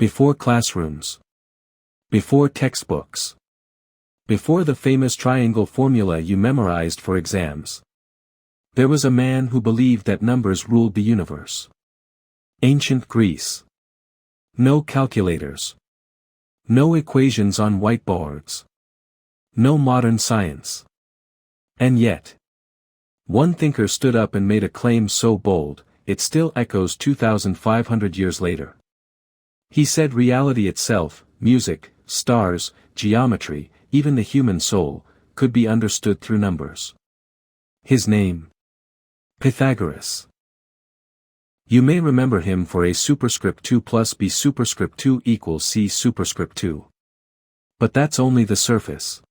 Before classrooms. Before textbooks. Before the famous triangle formula you memorized for exams. There was a man who believed that numbers ruled the universe. Ancient Greece. No calculators. No equations on whiteboards. No modern science. And yet, one thinker stood up and made a claim so bold, it still echoes 2,500 years later. He said reality itself, music, stars, geometry, even the human soul, could be understood through numbers. His name? Pythagoras. You may remember him for a superscript 2 plus b superscript 2 equals c superscript 2. But that's only the surface.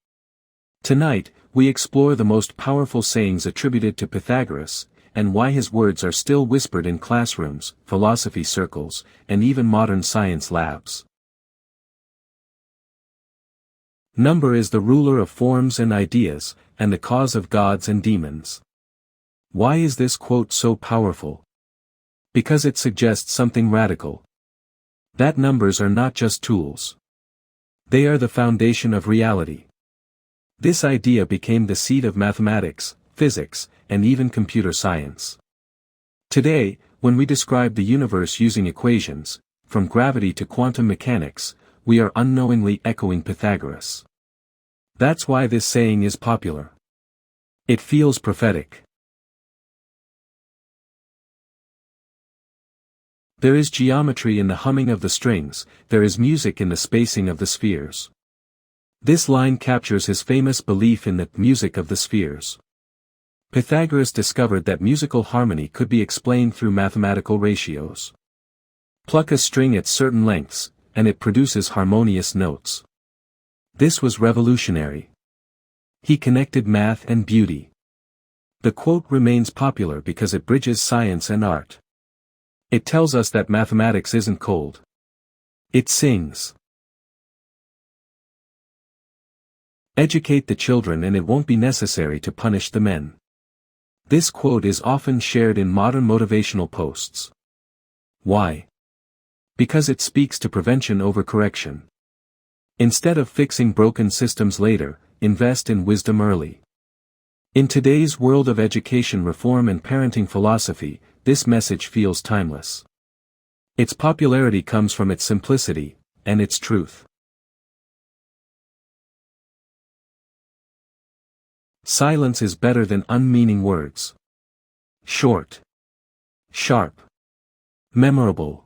Tonight, we explore the most powerful sayings attributed to Pythagoras, and why his words are still whispered in classrooms, philosophy circles, and even modern science labs. Number is the ruler of forms and ideas, and the cause of gods and demons. Why is this quote so powerful? Because it suggests something radical. That numbers are not just tools. They are the foundation of reality. This idea became the seed of mathematics, physics, and even computer science. Today, when we describe the universe using equations, from gravity to quantum mechanics, we are unknowingly echoing Pythagoras. That's why this saying is popular. It feels prophetic. There is geometry in the humming of the strings, there is music in the spacing of the spheres. This line captures his famous belief in the music of the spheres. Pythagoras discovered that musical harmony could be explained through mathematical ratios. Pluck a string at certain lengths, and it produces harmonious notes. This was revolutionary. He connected math and beauty. The quote remains popular because it bridges science and art. It tells us that mathematics isn't cold. It sings. Educate the children and it won't be necessary to punish the men. This quote is often shared in modern motivational posts. Why? Because it speaks to prevention over correction. Instead of fixing broken systems later, invest in wisdom early. In today's world of education reform and parenting philosophy, this message feels timeless. Its popularity comes from its simplicity, and its truth. Silence is better than unmeaning words. Short. Sharp. Memorable.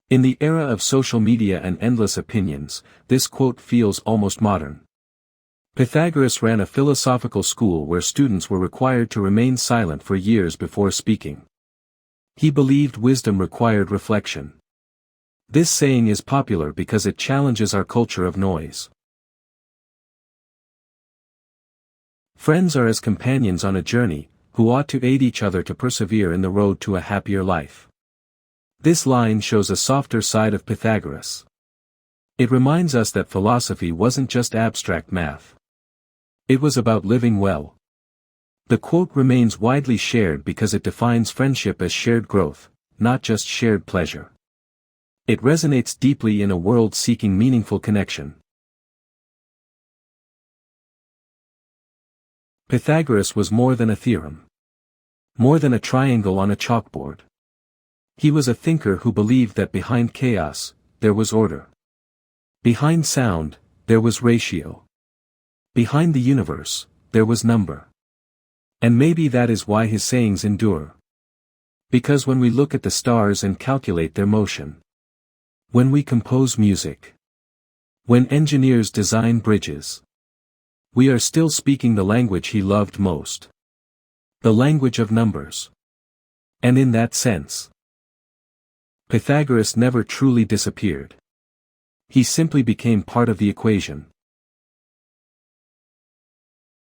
In the era of social media and endless opinions, this quote feels almost modern. Pythagoras ran a philosophical school where students were required to remain silent for years before speaking. He believed wisdom required reflection. This saying is popular because it challenges our culture of noise. Friends are as companions on a journey, who ought to aid each other to persevere in the road to a happier life. This line shows a softer side of Pythagoras. It reminds us that philosophy wasn't just abstract math. It was about living well. The quote remains widely shared because it defines friendship as shared growth, not just shared pleasure. It resonates deeply in a world seeking meaningful connection. Pythagoras was more than a theorem. More than a triangle on a chalkboard. He was a thinker who believed that behind chaos, there was order. Behind sound, there was ratio. Behind the universe, there was number. And maybe that is why his sayings endure. Because when we look at the stars and calculate their motion. When we compose music. When engineers design bridges. We are still speaking the language he loved most. The language of numbers. And in that sense, Pythagoras never truly disappeared. He simply became part of the equation.